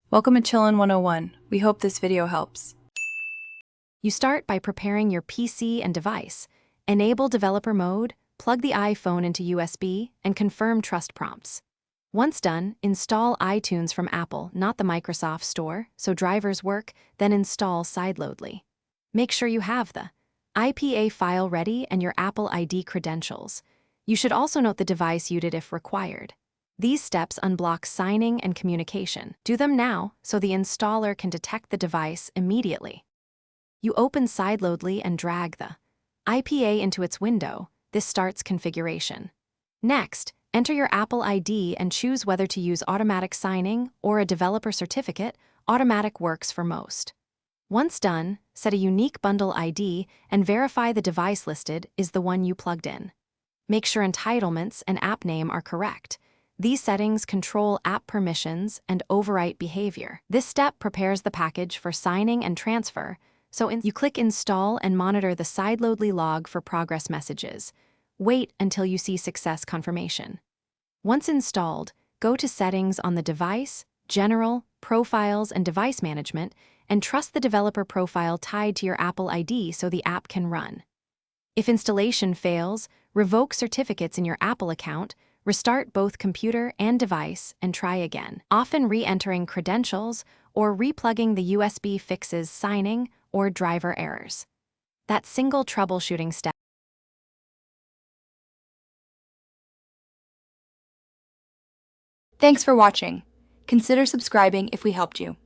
Welcome to Chillin' 101. We hope this video helps. You start by preparing your PC and device. Enable developer mode, plug the iPhone into USB, and confirm trust prompts. Once done, install iTunes from Apple, not the Microsoft Store, so drivers work, then install Sideloadly. Make sure you have the IPA file ready and your Apple ID credentials. You should also note the device you did if required. These steps unblock signing and communication. Do them now so the installer can detect the device immediately. You open Sideloadly and drag the IPA into its window. This starts configuration. Next, enter your Apple ID and choose whether to use automatic signing or a developer certificate. Automatic works for most. Once done, set a unique bundle ID and verify the device listed is the one you plugged in. Make sure entitlements and app name are correct. These settings control app permissions and overwrite behavior. This step prepares the package for signing and transfer, so you click Install and monitor the Sideloadly log for progress messages. Wait until you see success confirmation. Once installed, go to Settings on the device, General, Profiles, and Device Management, and trust the developer profile tied to your Apple ID so the app can run. If installation fails, revoke certificates in your Apple account, restart both computer and device, and try again. Often re-entering credentials or replugging the USB fixes signing or driver errors. That single troubleshooting step. Thanks for watching. Consider subscribing if we helped you.